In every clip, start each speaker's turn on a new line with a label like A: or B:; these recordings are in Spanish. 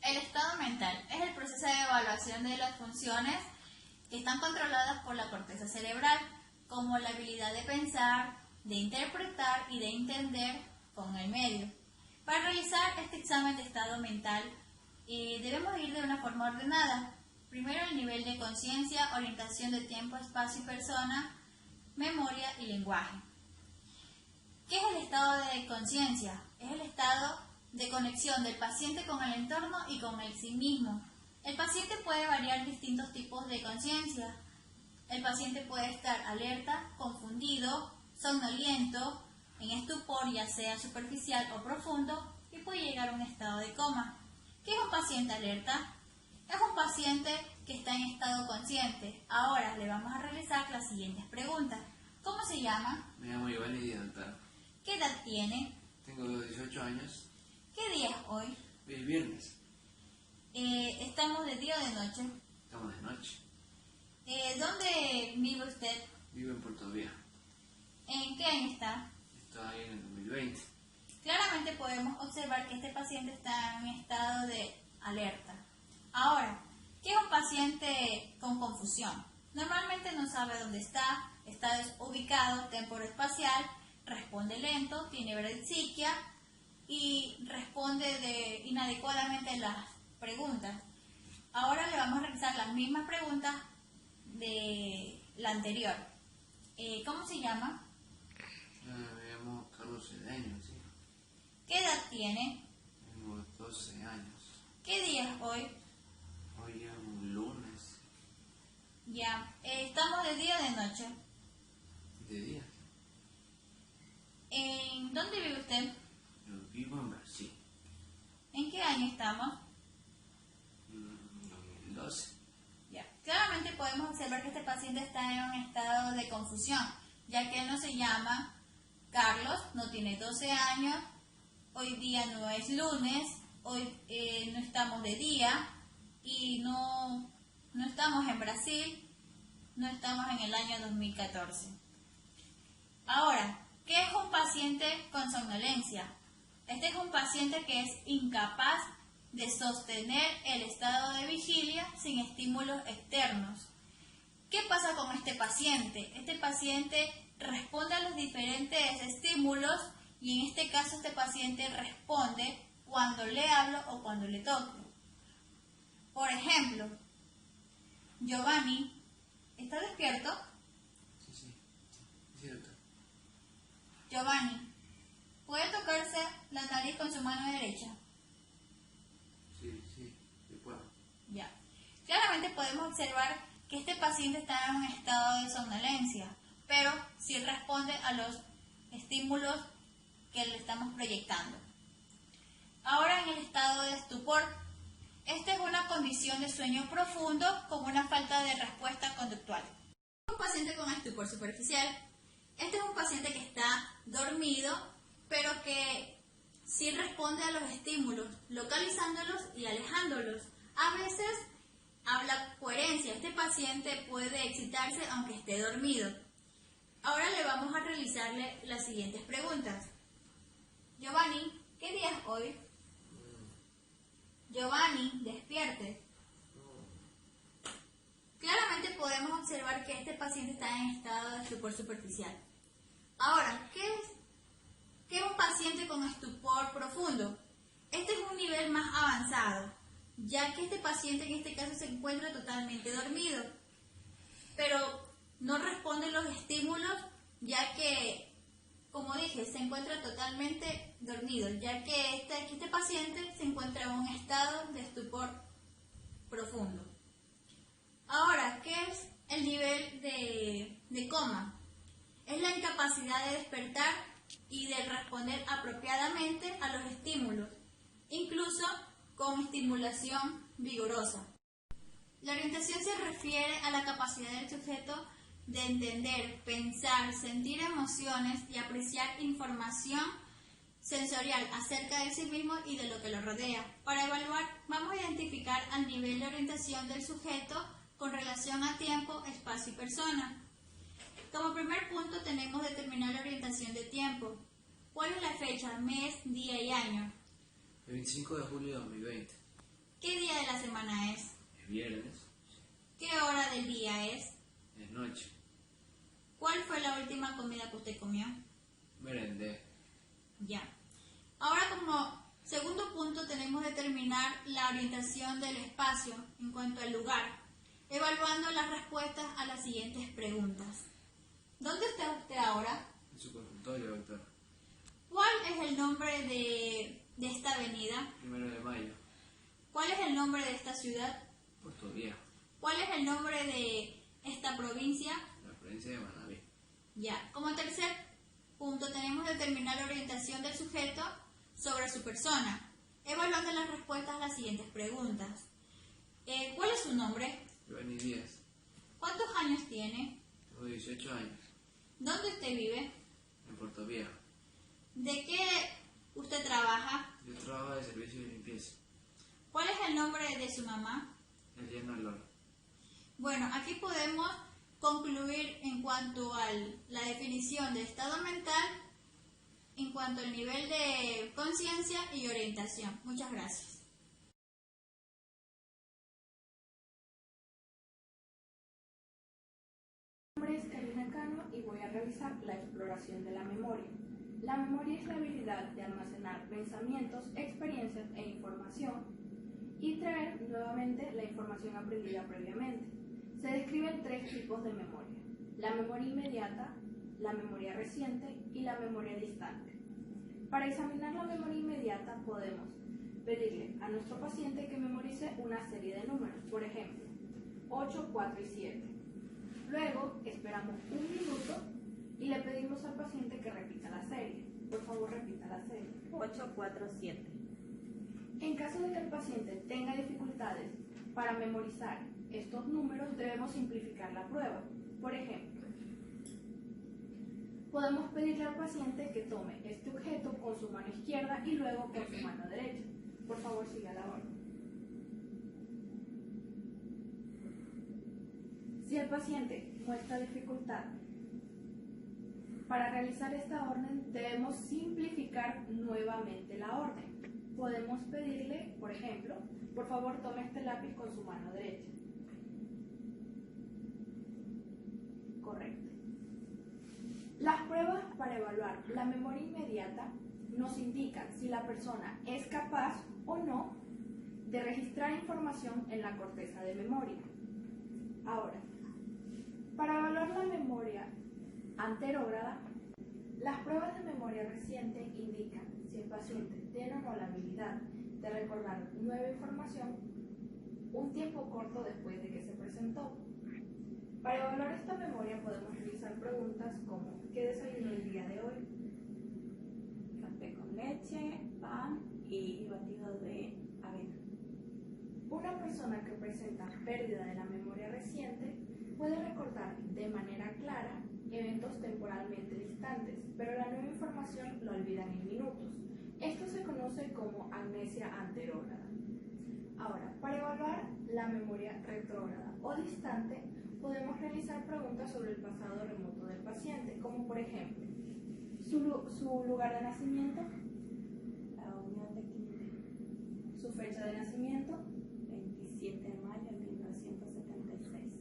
A: El estado mental es el proceso de evaluación de las funciones que están controladas por la corteza cerebral, como la habilidad de pensar, de interpretar y de entender con el medio. Para realizar este examen de estado mental, debemos ir de una forma ordenada. Primero el nivel de conciencia, orientación de tiempo, espacio y persona, memoria y lenguaje. ¿Qué es el estado de conciencia? Es el estado de conexión del paciente con el entorno y con el sí mismo. El paciente puede variar distintos tipos de conciencia. El paciente puede estar alerta, confundido, somnoliento, en estupor, ya sea superficial o profundo, y puede llegar a un estado de coma. ¿Qué es un paciente alerta? Es un paciente que está en estado consciente. Ahora le vamos a realizar las siguientes preguntas. ¿Cómo se llama?
B: Me llamo Giovanni Díaz.
A: ¿Qué edad tiene?
B: Tengo 18 años.
A: ¿Qué día es hoy?
B: Hoy es viernes.
A: ¿Estamos de día o de noche?
B: Estamos de noche.
A: ¿Dónde vive usted?
B: Vivo en Puerto Viejo.
A: ¿En qué año está?
B: Estoy en el 2020.
A: Claramente podemos observar que este paciente está en estado de alerta. Ahora, ¿qué es un paciente con confusión? Normalmente no sabe dónde está desubicado temporoespacial, responde lento, tiene braquicia y responde inadecuadamente las preguntas. Ahora le vamos a realizar las mismas preguntas de la anterior. ¿Cómo se llama?
B: Me llamo Carlos Cedeño, sí.
A: ¿Qué edad tiene?
B: Tengo 12 años.
A: ¿Qué día es hoy?
B: Hoy es un lunes.
A: Ya. ¿Estamos de día o de noche?
B: De día.
A: ¿En dónde vive usted?
B: Yo vivo en Brasil.
A: ¿En qué año estamos?
B: 2012.
A: Ya. Claramente podemos observar que este paciente está en un estado de confusión, ya que él no se llama Carlos, no tiene 12 años, hoy día no es lunes, hoy no estamos de día y no estamos en Brasil, no estamos en el año 2014. Ahora, ¿qué es un paciente con somnolencia? Este es un paciente que es incapaz de sostener el estado de vigilia sin estímulos externos. ¿Qué pasa con este paciente? Este paciente responde a los diferentes estímulos y en este caso este paciente responde cuando le hablo o cuando le toco. Por ejemplo, Giovanni, ¿está despierto?
B: Sí, doctor.
A: Giovanni, ¿puede tocarse la nariz con su mano derecha?
B: Sí, puedo.
A: Ya. Claramente podemos observar que este paciente está en un estado de somnolencia, pero sí responde a los estímulos que le estamos proyectando. Ahora en el estado de estupor. Esta es una condición de sueño profundo con una falta de respuesta conductual. Un paciente con estupor superficial. Este es un paciente que está dormido, pero que sí responde a los estímulos, localizándolos y alejándolos. A veces habla coherencia. Este paciente puede excitarse aunque esté dormido. Ahora le vamos a realizarle las siguientes preguntas. Giovanni, ¿qué día es hoy? Giovanni, despierte. Claramente podemos observar que este paciente está en estado de estupor superficial. Ahora, ¿qué es un paciente con estupor profundo? Este es un nivel más avanzado, ya que este paciente en este caso se encuentra totalmente dormido, pero no responde a los estímulos, ya que, como dije, se encuentra totalmente dormido, ya que este paciente se encuentra en un estado de estupor profundo. Ahora, ¿qué es el nivel de coma? Es la incapacidad de despertar y de responder apropiadamente a los estímulos, incluso con estimulación vigorosa. La orientación se refiere a la capacidad del sujeto de entender, pensar, sentir emociones y apreciar información sensorial acerca de sí mismo y de lo que lo rodea. Para evaluar, vamos a identificar el nivel de orientación del sujeto con relación a tiempo, espacio y persona. Como primer punto tenemos determinar la orientación de tiempo. ¿Cuál es la fecha, mes, día y año?
B: El 25 de julio de 2020.
A: ¿Qué día de la semana es?
B: Es viernes.
A: ¿Qué hora del día es?
B: Es noche.
A: ¿Cuál fue la última comida que usted comió?
B: Merendé.
A: Ya. Ahora, como segundo punto, tenemos que determinar la orientación del espacio en cuanto al lugar, evaluando las respuestas a las siguientes preguntas. ¿Dónde está usted ahora?
B: En su consultorio, doctor.
A: ¿Cuál es el nombre de esta avenida?
B: 1 de mayo.
A: ¿Cuál es el nombre de esta ciudad?
B: Puerto Viejo.
A: ¿Cuál es el nombre de esta provincia?
B: La provincia de Manabí.
A: Ya. Como tercer punto, tenemos que determinar la orientación del sujeto sobre su persona, evaluando las respuestas a las siguientes preguntas. ¿Cuál es su nombre?
B: Giovanni Díaz.
A: ¿Cuántos años tiene?
B: Tengo 18 años.
A: ¿Dónde usted vive?
B: En Puerto Viejo.
A: ¿De qué usted trabaja?
B: Yo trabajo de servicio de limpieza.
A: ¿Cuál es el nombre de su mamá?
B: Eliana Lora.
A: Bueno, aquí podemos concluir en cuanto a la definición de estado mental, en cuanto al nivel de conciencia y orientación. Muchas gracias.
C: Mi nombre es Karina Cano y voy a realizar la exploración de la memoria. La memoria es la habilidad de almacenar pensamientos, experiencias e información y traer nuevamente la información aprendida previamente. Se describen tres tipos de memoria: la memoria inmediata, la memoria reciente y la memoria distante. Para examinar la memoria inmediata podemos pedirle a nuestro paciente que memorice una serie de números, por ejemplo, 8, 4 y 7. Luego esperamos un minuto y le pedimos al paciente que repita la serie. Por favor, repita la serie.
D: 8, 4, 7.
C: En caso de que el paciente tenga dificultades para memorizar estos números, debemos simplificar la prueba. Por ejemplo, podemos pedirle al paciente que tome este objeto con su mano izquierda y luego con su mano derecha. Por favor, siga la orden. Si el paciente muestra dificultad para realizar esta orden, debemos simplificar nuevamente la orden. Podemos pedirle, por ejemplo, por favor tome este lápiz con su mano derecha. Correcto. Las pruebas para evaluar la memoria inmediata nos indican si la persona es capaz o no de registrar información en la corteza de memoria. Ahora, para evaluar la memoria anterógrada, las pruebas de memoria reciente indican si el paciente tiene o no la habilidad de recordar nueva información un tiempo corto después de que se presentó. Para evaluar esta memoria podemos realizar preguntas como: ¿qué desayunó el día de hoy?
D: Café con leche, pan y batido de avena.
C: Una persona que presenta pérdida de la memoria reciente puede recordar de manera clara eventos temporalmente distantes, pero la nueva información la olvidan en minutos. Esto se conoce como amnesia anterógrada. Ahora, para evaluar la memoria retrógrada o distante, podemos realizar preguntas sobre el pasado remoto del paciente, como por ejemplo, su lugar de nacimiento,
D: La Unión de Quinte,
C: su fecha de nacimiento.
D: 27 de mayo de 1976.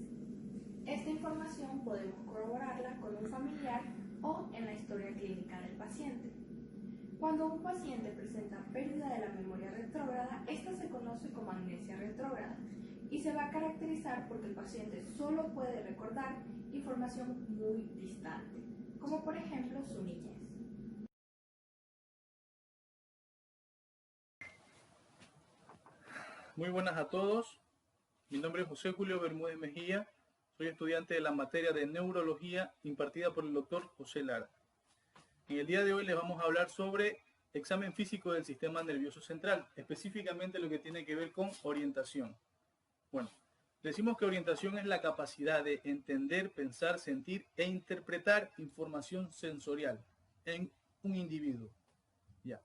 C: Esta información podemos corroborarla con un familiar o en la historia clínica del paciente. Cuando un paciente presenta pérdida de la memoria retrógrada, esta se conoce como amnesia retrógrada y se va a caracterizar porque el paciente solo puede recordar información muy distante, como por ejemplo su niñez.
E: Muy buenas a todos. Mi nombre es José Julio Bermúdez Mejía. Soy estudiante de la materia de neurología impartida por el doctor José Lara. En el día de hoy les vamos a hablar sobre examen físico del sistema nervioso central, específicamente lo que tiene que ver con orientación. Bueno, decimos que orientación es la capacidad de entender, pensar, sentir e interpretar información sensorial en un individuo. Ya.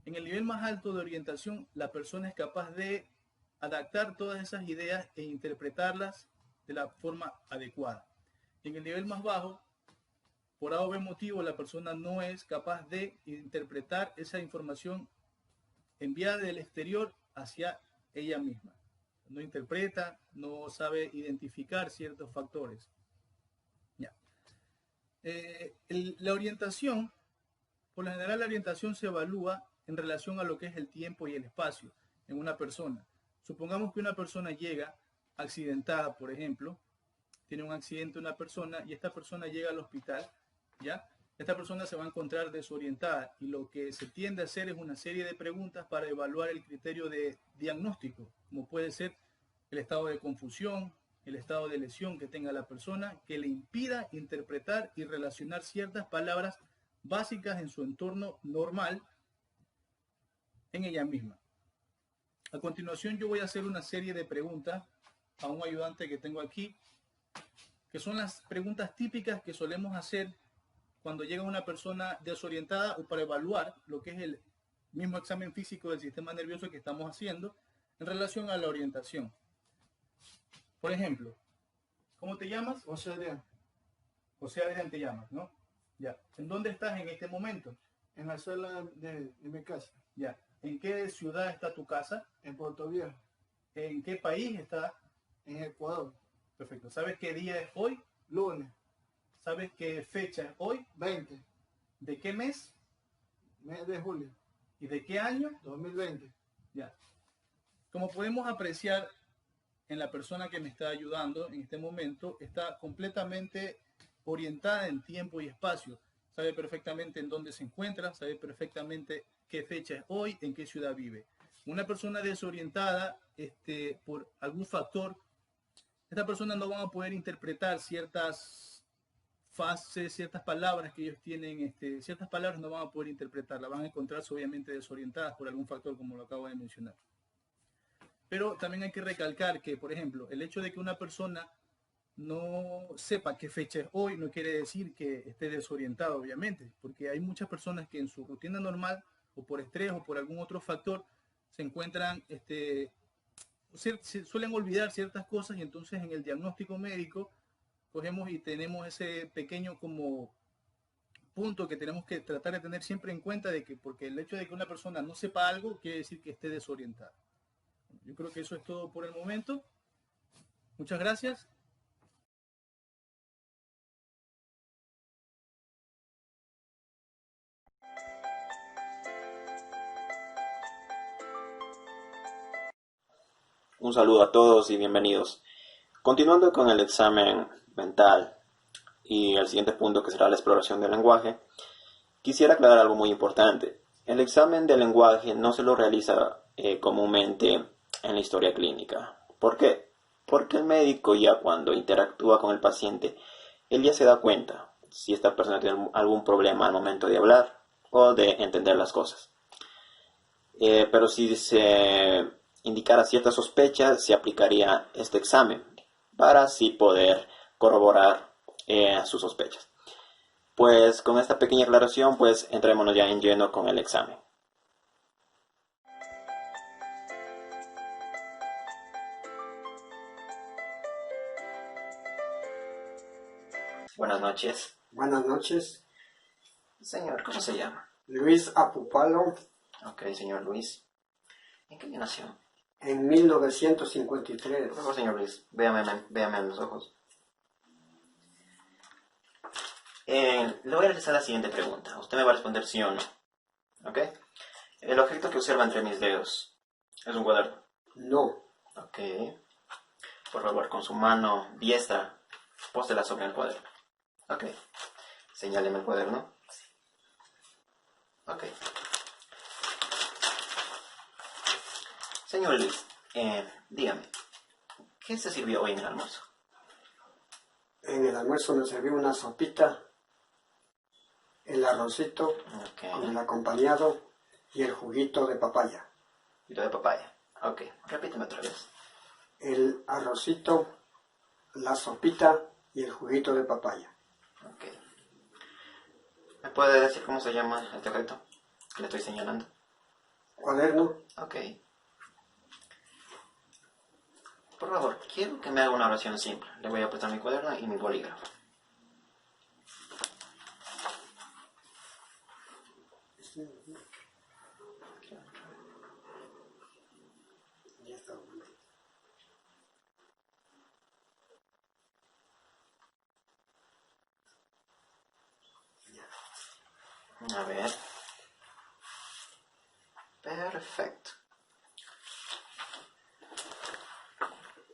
E: En el nivel más alto de orientación, la persona es capaz de adaptar todas esas ideas e interpretarlas de la forma adecuada. En el nivel más bajo, por A o B motivo, la persona no es capaz de interpretar esa información enviada del exterior hacia ella misma. No interpreta, no sabe identificar ciertos factores. Ya. La orientación, por lo general la orientación se evalúa en relación a lo que es el tiempo y el espacio en una persona. Supongamos que una persona llega accidentada, por ejemplo, tiene un accidente una persona y esta persona llega al hospital, ¿ya? Esta persona se va a encontrar desorientada y lo que se tiende a hacer es una serie de preguntas para evaluar el criterio de diagnóstico, como puede ser el estado de confusión, el estado de lesión que tenga la persona, que le impida interpretar y relacionar ciertas palabras básicas en su entorno normal en ella misma. A continuación yo voy a hacer una serie de preguntas a un ayudante que tengo aquí, que son las preguntas típicas que solemos hacer cuando llega una persona desorientada o para evaluar lo que es el mismo examen físico del sistema nervioso que estamos haciendo en relación a la orientación. Por ejemplo, ¿cómo te llamas?
F: José Adrián,
E: José Adrián te llamas, ¿no? Ya. ¿En dónde estás en este momento?
F: en la sala de mi casa,
E: Ya. ¿En qué ciudad está tu casa?
F: en Puerto Viejo,
E: ¿En qué país está?
F: en Ecuador,
E: Perfecto. ¿Sabes qué día es hoy?
F: lunes
E: ¿Sabes qué fecha es hoy?
F: 20,
E: ¿De qué mes?
F: mes de julio,
E: ¿Y de qué año?
F: 2020.
E: Ya. Como podemos apreciar en la persona que me está ayudando en este momento, está completamente orientada en tiempo y espacio. Sabe perfectamente en dónde se encuentra, sabe perfectamente qué fecha es hoy, en qué ciudad vive. Una persona desorientada por algún factor, esta persona no va a poder interpretar ciertas fases, ciertas palabras que ellos tienen, ciertas palabras no van a poder interpretarlas, van a encontrarse obviamente desorientadas por algún factor como lo acabo de mencionar. Pero también hay que recalcar que, por ejemplo, el hecho de que una persona no sepa qué fecha es hoy no quiere decir que esté desorientado, obviamente, porque hay muchas personas que en su rutina normal o por estrés o por algún otro factor se encuentran, suelen olvidar ciertas cosas y entonces en el diagnóstico médico cogemos y tenemos ese pequeño como punto que tenemos que tratar de tener siempre en cuenta de que porque el hecho de que una persona no sepa algo quiere decir que esté desorientada. Yo creo que eso es todo por el momento. Muchas gracias.
G: Un saludo a todos y bienvenidos. Continuando con el examen mental y el siguiente punto que será la exploración del lenguaje, quisiera aclarar algo muy importante. El examen del lenguaje no se lo realiza comúnmente en la historia clínica. ¿Por qué? Porque el médico ya cuando interactúa con el paciente, él ya se da cuenta si esta persona tiene algún problema al momento de hablar o de entender las cosas. Pero si se indicara cierta sospecha, se aplicaría este examen para así poder corroborar sus sospechas. Pues con esta pequeña aclaración, pues entrémonos ya en lleno con el examen. Buenas noches.
H: Buenas noches,
G: Señor, ¿cómo se llama?
H: Luis Apupalo,
G: Ok, señor Luis. ¿En qué año nació?
H: en 1953.
G: Por favor, señor Luis, véame en los ojos. Le voy a realizar la siguiente pregunta. Usted me va a responder sí o no. ¿Ok? El objeto que observa entre mis dedos es un cuaderno.
H: No,
G: Ok. Por favor, con su mano diestra, póstela sobre el cuaderno. Ok. Señáleme el cuaderno. Ok. Señor Luis, dígame, ¿qué se sirvió hoy en el almuerzo?
H: en el almuerzo me serví una sopita, el arrocito
G: Ok.
H: con el acompañado y el juguito de papaya.
G: Juguito de papaya. Ok. Repíteme otra vez.
H: El arrocito, la sopita y el juguito de papaya.
G: Ok. ¿Me puede decir cómo se llama este objeto que le estoy señalando?
H: Cuaderno,
G: Ok. Por favor, quiero que me haga una oración simple. Le voy a prestar mi cuaderno y mi bolígrafo.
H: Ya está bueno.
G: A ver. Perfecto.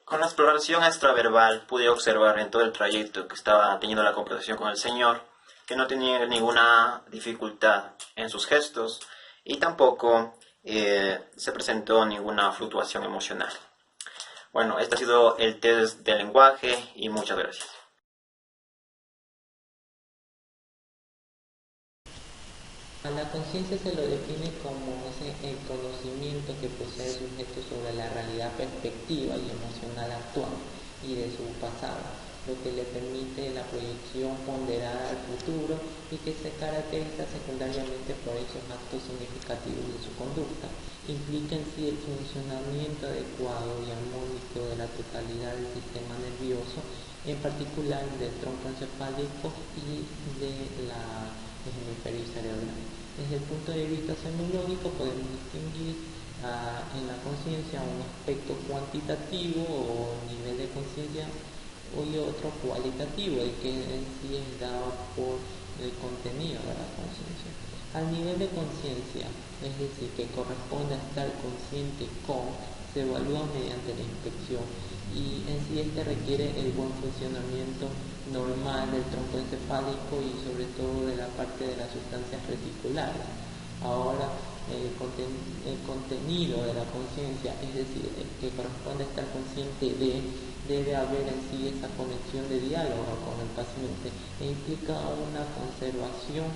G: Con la exploración extraverbal pude observar en todo el trayecto que estaba teniendo la conversación con el Señor que no tenía ninguna dificultad en sus gestos y tampoco se presentó ninguna fluctuación emocional. Bueno, este ha sido el test del lenguaje y muchas gracias.
I: A la conciencia se lo define como el conocimiento que posee el sujeto sobre la realidad perspectiva y emocional actual y de su pasado, lo que le permite la proyección ponderada al futuro y que se caracteriza secundariamente por esos actos significativos de su conducta. Implica en sí el funcionamiento adecuado y armónico de la totalidad del sistema nervioso, en particular del tronco encefálico y de la hemisferio cerebral. Desde el punto de vista semiológico podemos distinguir en la conciencia un aspecto cuantitativo o nivel de conciencia y otro cualitativo, el que en sí es dado por el contenido de la conciencia. Al nivel de conciencia, es decir, que corresponde a estar consciente con, se evalúa mediante la inspección y en sí este requiere el buen funcionamiento normal del tronco encefálico y sobre todo de la parte de las sustancias reticulares. Ahora, el contenido de la conciencia, es decir, el que corresponde a estar consciente de, debe haber en sí esa conexión de diálogo con el paciente e implica una conservación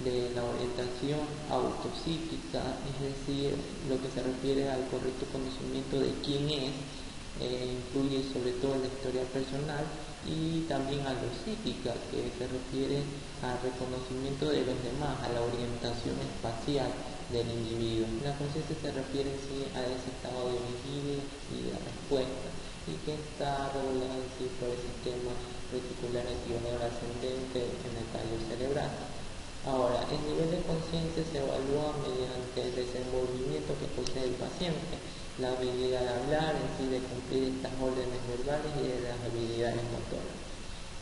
I: de la orientación autopsíquica, es decir, lo que se refiere al correcto conocimiento de quién es, incluye sobre todo la historia personal y también a lo psíquica, que se refiere al reconocimiento de los demás, a la orientación espacial del individuo. La conciencia se refiere en sí a ese estado de vigilia y de respuesta, y que está regulado en sí por el sistema reticular activador ascendente en el tallo cerebral. Ahora, el nivel de conciencia se evalúa mediante el desenvolvimiento que posee el paciente, la habilidad de hablar, en sí de cumplir estas órdenes verbales y de las habilidades motoras.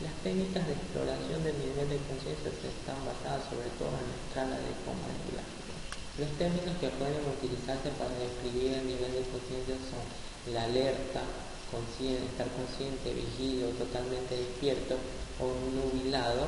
I: Las técnicas de exploración del nivel de conciencia están basadas sobre todo en la escala de coma neurológica. Los términos que pueden utilizarse para describir el nivel de conciencia son la alerta, estar consciente, vigilio, totalmente despierto o nubilado,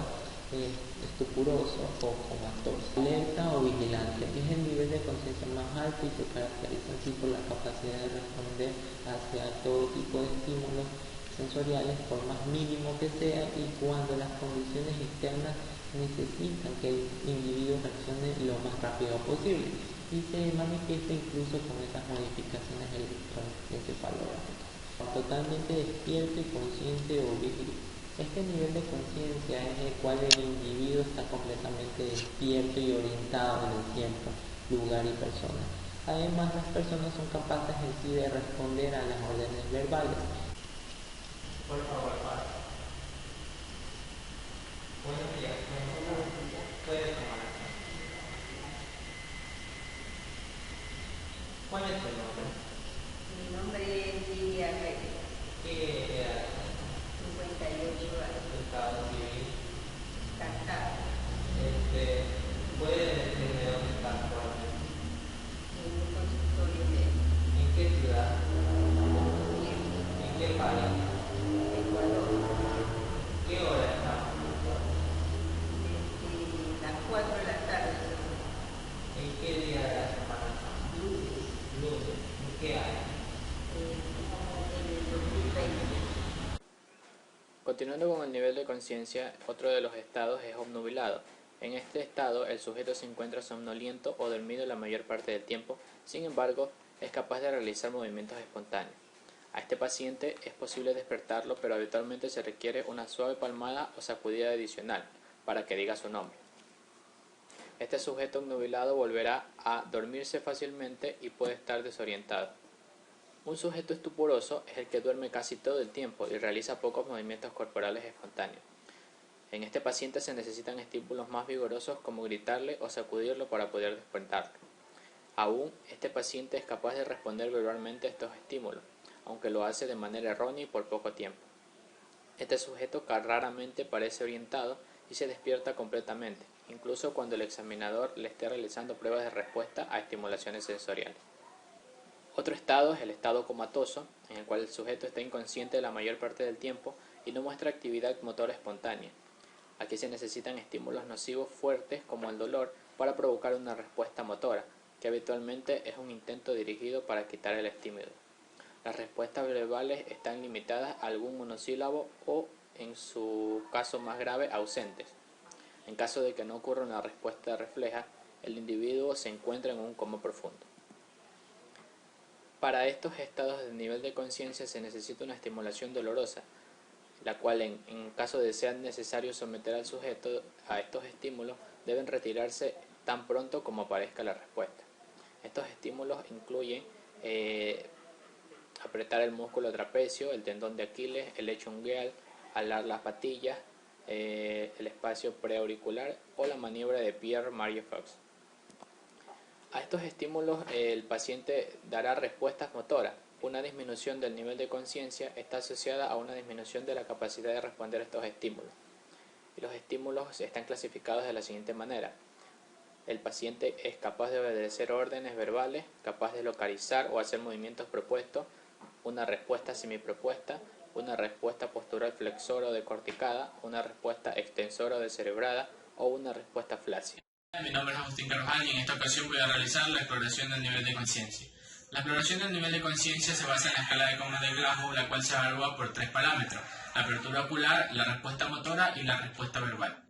I: estupuroso o comatoso. Alerta o vigilante es el nivel de conciencia más alto y se caracteriza así por la capacidad de responder hacia todo tipo de estímulos sensoriales por más mínimo que sea y cuando las condiciones externas necesitan que el individuo reaccione lo más rápido posible y se manifiesta incluso con esas modificaciones electroencefalográficas. Totalmente despierto y consciente o vigilante. Este nivel de conciencia es el cual el individuo está completamente despierto y orientado en el tiempo, lugar y persona. Además, las personas son capaces en sí de responder a las órdenes verbales. Por favor, Pablo. Buenos días. Puede tomar asiento. ¿Cuál es tu nombre?
J: Mi nombre es Lidia Reyes.
I: ¿Qué edad?
J: 58 años.
I: Estado civil.
J: Casada.
I: ¿Puede decirme dónde está actualmente?
J: En un consultorio médico.
I: ¿En qué ciudad?
J: Siempre.
I: ¿En qué país?
J: Ecuador.
I: ¿Qué hora estamos?
J: Desde las 4 de la tarde.
I: ¿En qué día de la semana?
J: Lunes.
I: Lunes. ¿En qué año?
J: En el 2020.
B: Continuando con el nivel de conciencia, otro de los estados es obnubilado. En este estado, el sujeto se encuentra somnoliento o dormido la mayor parte del tiempo, sin embargo, es capaz de realizar movimientos espontáneos. A este paciente es posible despertarlo, pero habitualmente se requiere una suave palmada o sacudida adicional para que diga su nombre. Este sujeto obnubilado volverá a dormirse fácilmente y puede estar desorientado. Un sujeto estuporoso es el que duerme casi todo el tiempo y realiza pocos movimientos corporales espontáneos. En este paciente se necesitan estímulos más vigorosos como gritarle o sacudirlo para poder despertarlo. Aún, este paciente es capaz de responder verbalmente a estos estímulos, aunque lo hace de manera errónea y por poco tiempo. Este sujeto raramente parece orientado y se despierta completamente, incluso cuando el examinador le esté realizando pruebas de respuesta a estimulaciones sensoriales. Otro estado es el estado comatoso, en el cual el sujeto está inconsciente la mayor parte del tiempo y no muestra actividad motora espontánea. Aquí se necesitan estímulos nocivos fuertes como el dolor para provocar una respuesta motora, que habitualmente es un intento dirigido para quitar el estímulo. Las respuestas verbales están limitadas a algún monosílabo o, en su caso más grave, ausentes. En caso de que no ocurra una respuesta refleja, el individuo se encuentra en un coma profundo. Para estos estados de nivel de conciencia se necesita una estimulación dolorosa, la cual en caso de ser necesario someter al sujeto a estos estímulos deben retirarse tan pronto como aparezca la respuesta. Estos estímulos incluyen apretar el músculo trapecio, el tendón de Aquiles, el lecho ungueal, alar las patillas, el espacio preauricular o la maniobra de Pierre-Marie Fox. A estos estímulos el paciente dará respuestas motoras. Una disminución del nivel de conciencia está asociada a una disminución de la capacidad de responder a estos estímulos. Y los estímulos están clasificados de la siguiente manera. El paciente es capaz de obedecer órdenes verbales, capaz de localizar o hacer movimientos propuestos, una respuesta semipropuesta, una respuesta postural flexora o decorticada, una respuesta extensora o descerebrada o una respuesta flácida.
K: Mi nombre es Agustín Carvajal y en esta ocasión voy a realizar la exploración del nivel de conciencia. La exploración del nivel de conciencia se basa en la escala de Coleman de Glasgow, la cual se evalúa por 3 parámetros: la apertura ocular, la respuesta motora y la respuesta verbal.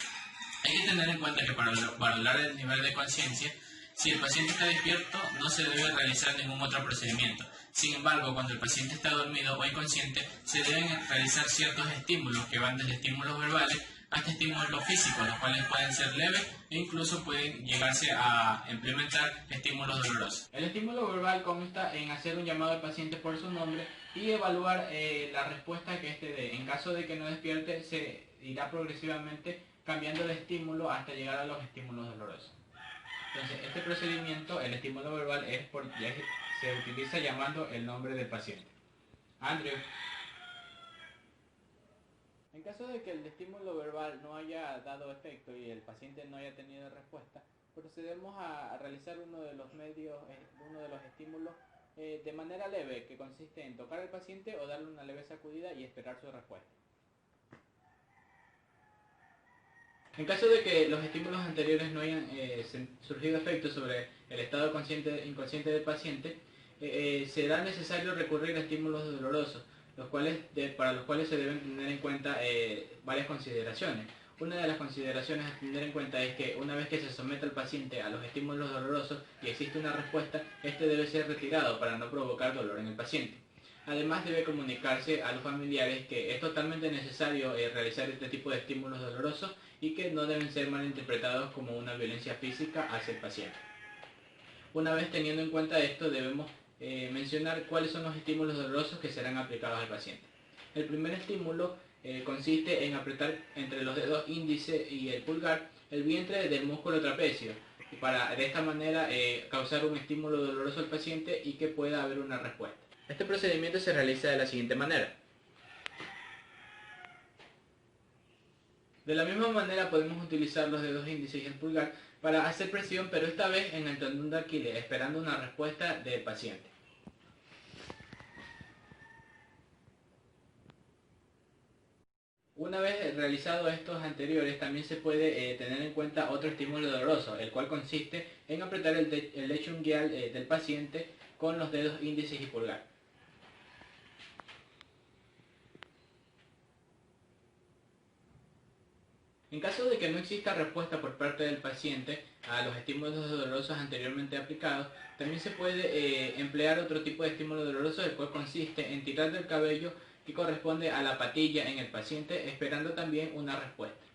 K: Hay que tener en cuenta que para valorar el nivel de conciencia, si el paciente está despierto, no se debe realizar ningún otro procedimiento. Sin embargo, cuando el paciente está dormido o inconsciente, se deben realizar ciertos estímulos que van desde estímulos verbales hasta estímulos físicos, los cuales pueden ser leves e incluso pueden llegarse a implementar estímulos dolorosos. El estímulo verbal consta en hacer un llamado al paciente por su nombre y evaluar la respuesta que éste dé. En caso de que no despierte, se irá progresivamente cambiando el estímulo hasta llegar a los estímulos dolorosos. Entonces, este procedimiento, el estímulo verbal, se utiliza llamando el nombre del paciente. Andrew. En caso de que el estímulo verbal no haya dado efecto y el paciente no haya tenido respuesta, procedemos a realizar uno de los estímulos de manera leve, que consiste en tocar al paciente o darle una leve sacudida y esperar su respuesta. En caso de que los estímulos anteriores no hayan surgido efectos sobre el estado inconsciente del paciente, será necesario recurrir a estímulos dolorosos, para los cuales se deben tener en cuenta varias consideraciones. Una de las consideraciones a tener en cuenta es que una vez que se somete al paciente a los estímulos dolorosos y existe una respuesta, este debe ser retirado para no provocar dolor en el paciente. Además, debe comunicarse a los familiares que es totalmente necesario realizar este tipo de estímulos dolorosos y que no deben ser malinterpretados como una violencia física hacia el paciente. Una vez teniendo en cuenta esto, debemos mencionar cuáles son los estímulos dolorosos que serán aplicados al paciente. El primer estímulo consiste en apretar entre los dedos índice y el pulgar el vientre del músculo trapecio, para de esta manera causar un estímulo doloroso al paciente y que pueda haber una respuesta. Este procedimiento se realiza de la siguiente manera. De la misma manera podemos utilizar los dedos índice y el pulgar para hacer presión, pero esta vez en el tendón de Aquiles, esperando una respuesta del paciente. Una vez realizado estos anteriores, también se puede tener en cuenta otro estímulo doloroso, el cual consiste en apretar el lecho ungueal del paciente con los dedos índices y pulgar. En caso de que no exista respuesta por parte del paciente a los estímulos dolorosos anteriormente aplicados, también se puede emplear otro tipo de estímulo doloroso, el cual consiste en tirar del cabello que corresponde a la patilla en el paciente, esperando también una respuesta.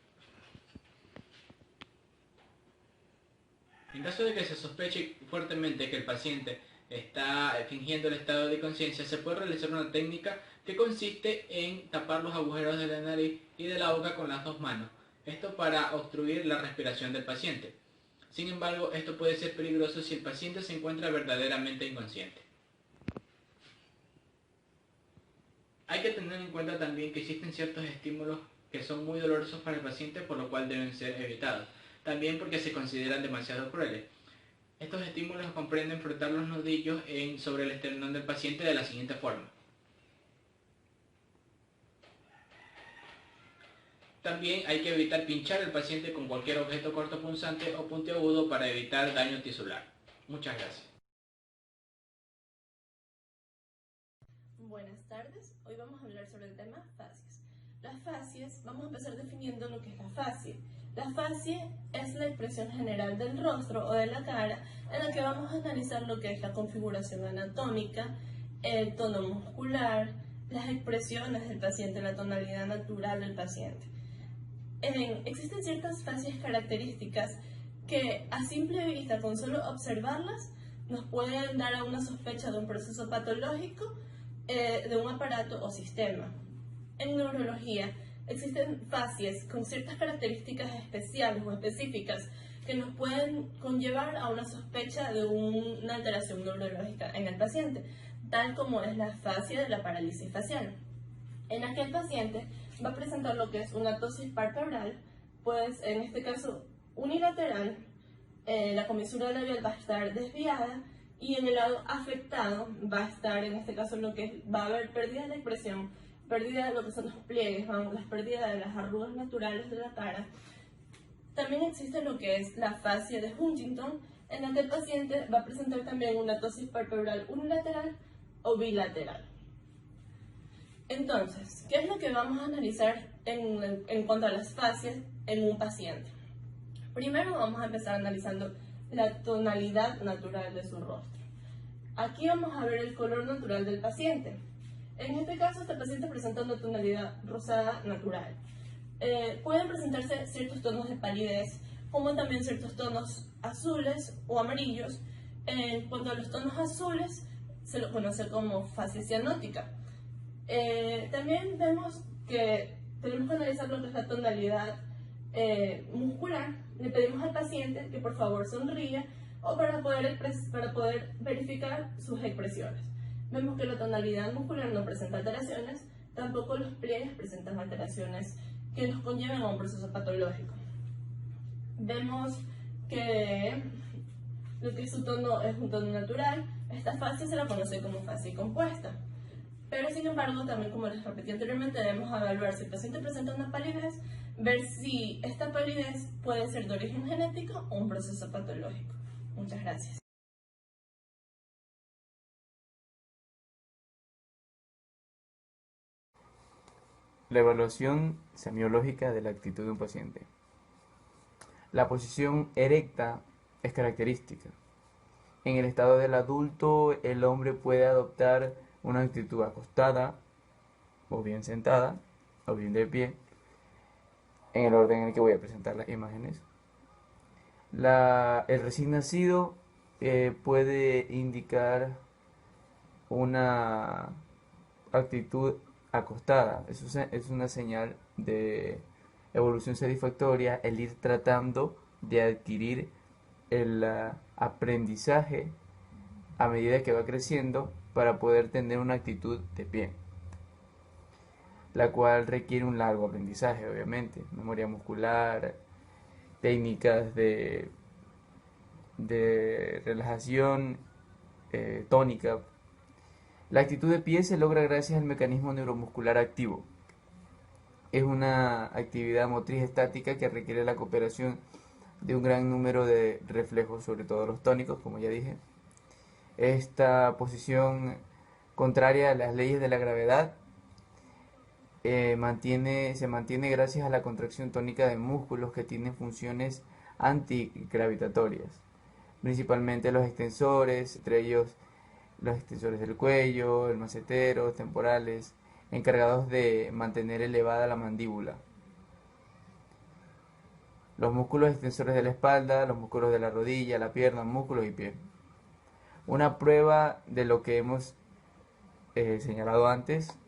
K: En caso de que se sospeche fuertemente que el paciente está fingiendo el estado de conciencia, se puede realizar una técnica que consiste en tapar los agujeros de la nariz y de la boca con las dos manos. Esto para obstruir la respiración del paciente. Sin embargo, esto puede ser peligroso si el paciente se encuentra verdaderamente inconsciente. Hay que tener en cuenta también que existen ciertos estímulos que son muy dolorosos para el paciente, por lo cual deben ser evitados, también porque se consideran demasiado crueles. Estos estímulos comprenden frotar los nudillos sobre el esternón del paciente de la siguiente forma. También hay que evitar pinchar al paciente con cualquier objeto cortopunzante o puntiagudo para evitar daño tisular. Muchas gracias.
C: Buenas tardes, hoy vamos a hablar sobre el tema fascias. Las fascias, vamos a empezar definiendo lo que es la fascia. La fascia es la expresión general del rostro o de la cara en la que vamos a analizar lo que es la configuración anatómica, el tono muscular, las expresiones del paciente, la tonalidad natural del paciente. Existen ciertas fascias características que a simple vista, con solo observarlas, nos pueden dar a una sospecha de un proceso patológico de un aparato o sistema. En neurología existen fascias con ciertas características especiales o específicas que nos pueden conllevar a una sospecha de una alteración neurológica en el paciente, tal como es la fascia de la parálisis facial. En aquel paciente va a presentar lo que es una ptosis palpebral, pues en este caso unilateral, la comisura labial va a estar desviada y en el lado afectado va a estar, en este caso, va a haber pérdida de la expresión, pérdida de lo que son los pliegues, las pérdidas de las arrugas naturales de la cara. También existe lo que es la fascia de Huntington, en la que el paciente va a presentar también una ptosis palpebral unilateral o bilateral. Entonces, ¿qué es lo que vamos a analizar en cuanto a las fascias en un paciente? Primero vamos a empezar analizando la tonalidad natural de su rostro. Aquí vamos a ver el color natural del paciente. En este caso, este paciente presenta una tonalidad rosada natural. Pueden presentarse ciertos tonos de palidez, como también ciertos tonos azules o amarillos. En cuanto a los tonos azules, se lo conoce como fascia cianótica. También vemos que tenemos que analizar lo que es la tonalidad muscular. Le pedimos al paciente que por favor sonría o para poder verificar sus expresiones. Vemos que la tonalidad muscular no presenta alteraciones, tampoco los pliegues presentan alteraciones que nos conlleven a un proceso patológico. Vemos que lo que su tono es un tono natural. Esta fascia se la conoce como fascia compuesta. Pero sin embargo, también como les repetí anteriormente, debemos evaluar si el paciente presenta una palidez, ver si esta palidez puede ser de origen genético o un proceso patológico. Muchas gracias.
B: La evaluación semiológica de la actitud de un paciente. La posición erecta es característica. En el estado del adulto, el hombre puede adoptar una actitud acostada, o bien sentada, o bien de pie, en el orden en el que voy a presentar las imágenes. El recién nacido puede indicar una actitud acostada. Eso es una señal de evolución satisfactoria, el ir tratando de adquirir el aprendizaje a medida que va creciendo para poder tener una actitud de pie, la cual requiere un largo aprendizaje, obviamente, memoria muscular, técnicas de relajación tónica. La actitud de pie se logra gracias al mecanismo neuromuscular activo. Es una actividad motriz estática que requiere la cooperación de un gran número de reflejos, sobre todo los tónicos, como ya dije. Esta posición, contraria a las leyes de la gravedad, se mantiene gracias a la contracción tónica de músculos que tienen funciones antigravitatorias, principalmente los extensores, entre ellos los extensores del cuello, el macetero, temporales, encargados de mantener elevada la mandíbula. Los músculos extensores de la espalda, los músculos de la rodilla, la pierna, músculos y pie. Una prueba de lo que hemos señalado antes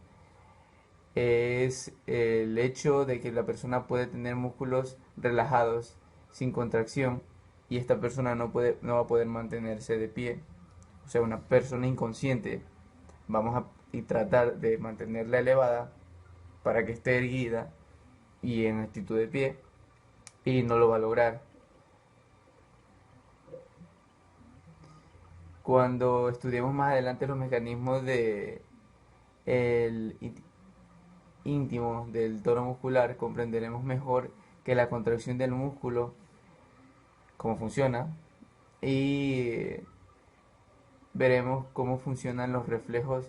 B: es el hecho de que la persona puede tener músculos relajados, sin contracción,
L: y esta persona no va a poder mantenerse de pie. O sea, una persona inconsciente, vamos a tratar de mantenerla elevada para que esté erguida y en actitud de pie, y no lo va a lograr. Cuando estudiemos más adelante los mecanismos de íntimo del tono muscular, comprenderemos mejor que la contracción del músculo, cómo funciona, y veremos cómo funcionan los reflejos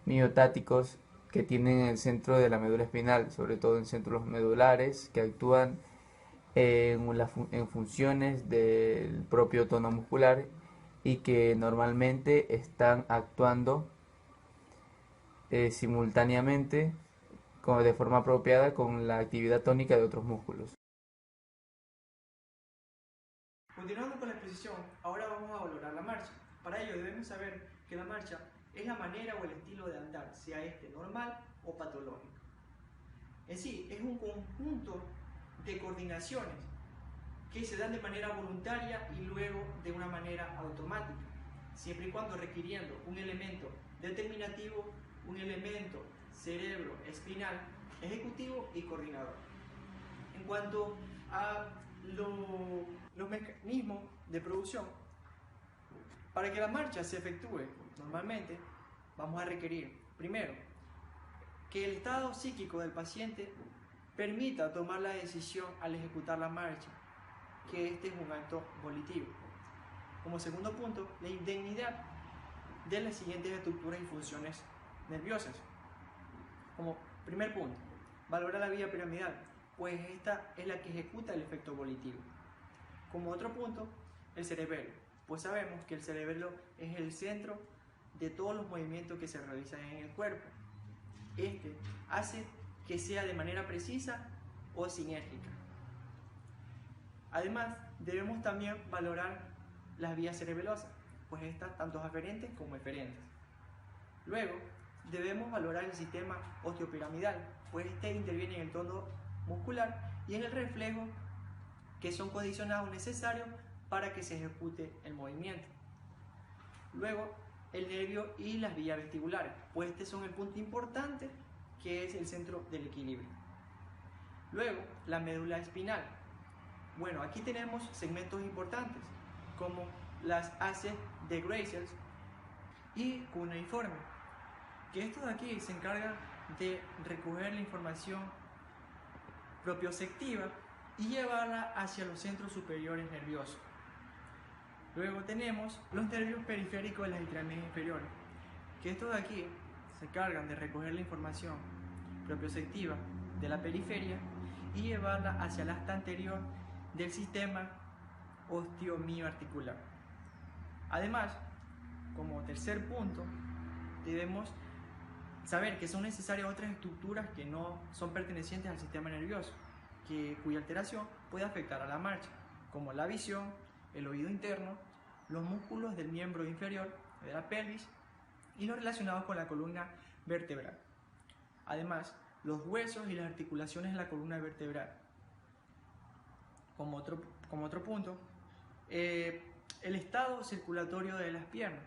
L: miotáticos que tienen en el centro de la médula espinal, sobre todo en centros medulares que actúan en funciones del propio tono muscular y que normalmente están actuando simultáneamente de forma apropiada con la actividad tónica de otros músculos.
M: Continuando con la exposición, ahora vamos a valorar la marcha. Para ello debemos saber que la marcha es la manera o el estilo de andar, sea este normal o patológico. En sí, es un conjunto de coordinaciones que se dan de manera voluntaria y luego de una manera automática, siempre y cuando requiriendo un elemento determinativo, un elemento cerebro espinal, ejecutivo y coordinador. En cuanto a los mecanismos de producción, para que la marcha se efectúe normalmente, vamos a requerir, primero, que el estado psíquico del paciente permita tomar la decisión al ejecutar la marcha, que este es un acto volitivo. Como segundo punto, la indemnidad de las siguientes estructuras y funciones nerviosas. Como primer punto, valorar la vía piramidal, pues esta es la que ejecuta el efecto volitivo. Como otro punto, el cerebelo, pues sabemos que el cerebelo es el centro de todos los movimientos que se realizan en el cuerpo. Este hace que sea de manera precisa o sinérgica. Además, debemos también valorar las vías cerebelosas, pues estas tanto aferentes como eferentes. Luego, debemos valorar el sistema osteopiramidal, pues este interviene en el tono muscular y en el reflejo, que son condicionados necesarios para que se ejecute el movimiento. Luego, el nervio y las vías vestibulares, pues este son el punto importante, que es el centro del equilibrio. Luego, la médula espinal. Bueno, aquí tenemos segmentos importantes, como las haces de Gracels y cuneiforme, que estos de aquí se encargan de recoger la información propioceptiva y llevarla hacia los centros superiores nerviosos. Luego tenemos los nervios periféricos de las extremidades inferiores, que estos de aquí se encargan de recoger la información propioceptiva de la periferia y llevarla hacia el asta anterior del sistema osteomioarticular. Además, como tercer punto, debemos saber que son necesarias otras estructuras que no son pertenecientes al sistema nervioso, cuya alteración puede afectar a la marcha, como la visión, el oído interno, los músculos del miembro inferior de la pelvis y los relacionados con la columna vertebral. Además, los huesos y las articulaciones de la columna vertebral. Como otro punto, el estado circulatorio de las piernas,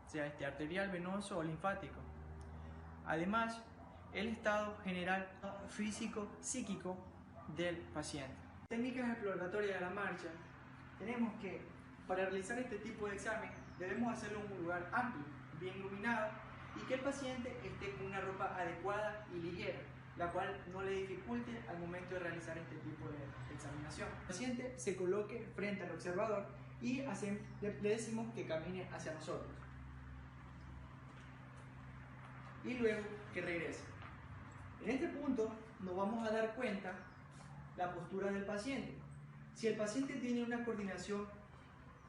M: sea arterial, venoso o linfático. Además, el estado general físico, psíquico del paciente. Técnicas exploratorias de la marcha. Tenemos que, para realizar este tipo de examen, debemos hacerlo en un lugar amplio, bien iluminado, y que el paciente esté con una ropa adecuada y ligera, la cual no le dificulte al momento de realizar este tipo de examinación. El paciente se coloque frente al observador y le decimos que camine hacia nosotros. Y luego que regrese. En este punto nos vamos a dar cuenta la postura del paciente. Si el paciente tiene una coordinación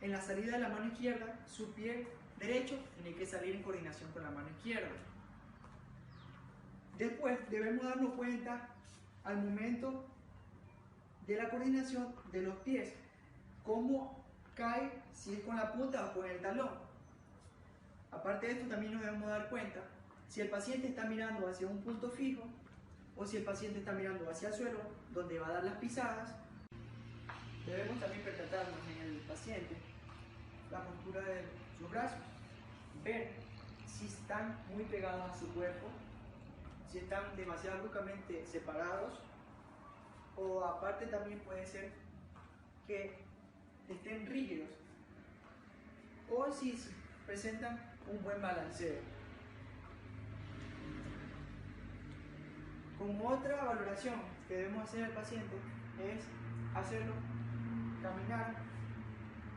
M: en la salida de la mano izquierda, su pie derecho tiene que salir en coordinación con la mano izquierda. Después debemos darnos cuenta al momento de la coordinación de los pies, cómo cae, si es con la punta o con el talón. Aparte de esto, también nos debemos dar cuenta si el paciente está mirando hacia un punto fijo o si el paciente está mirando hacia el suelo, donde va a dar las pisadas. Debemos también percatarnos en el paciente la postura de sus brazos, ver si están muy pegados a su cuerpo, si están demasiado bruscamente separados, o aparte también puede ser que estén rígidos, o si presentan un buen balanceo. Como otra valoración que debemos hacer al paciente es hacerlo caminar,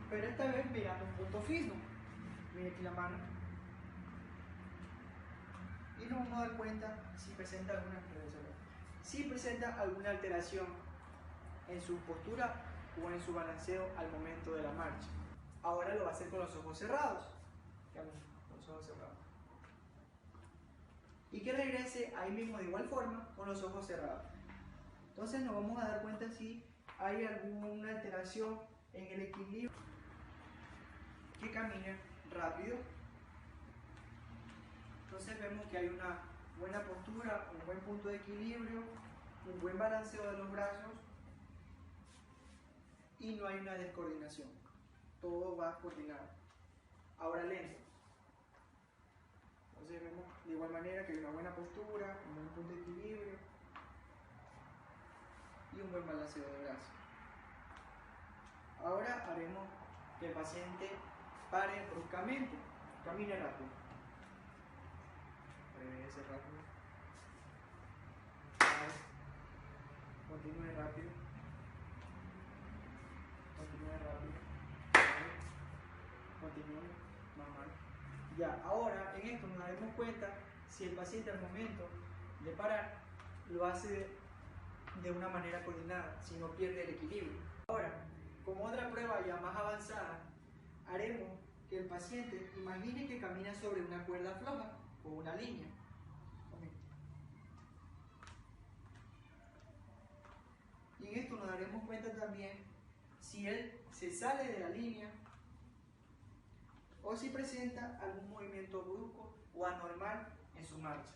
M: pero esta vez mirando un punto fijo. Mire aquí la mano. Y nos vamos a dar cuenta si presenta alguna alteración en su postura o en su balanceo al momento de la marcha. Ahora lo va a hacer con los ojos cerrados. Con los ojos cerrados. Y que regrese ahí mismo de igual forma con los ojos cerrados. Entonces nos vamos a dar cuenta si hay alguna alteración en el equilibrio, que camine rápido. Entonces vemos que hay una buena postura, un buen punto de equilibrio, un buen balanceo de los brazos y no hay una descoordinación. Todo va coordinado. Ahora lento. Entonces vemos de igual manera que hay una buena postura, un buen punto de equilibrio y un buen balanceo de brazos. Ahora haremos que el paciente pare bruscamente, camine rápido. Regrese rápido. Pare. Continúe rápido. Continúe rápido. Pare. Continúe normal. Ya, ahora en esto nos daremos cuenta si el paciente al momento de parar lo hace de una manera coordinada, si no pierde el equilibrio. Ahora, como otra prueba ya más avanzada, haremos que el paciente imagine que camina sobre una cuerda floja o una línea. Y en esto nos daremos cuenta también si él se sale de la línea o si presenta algún movimiento brusco o anormal en su marcha.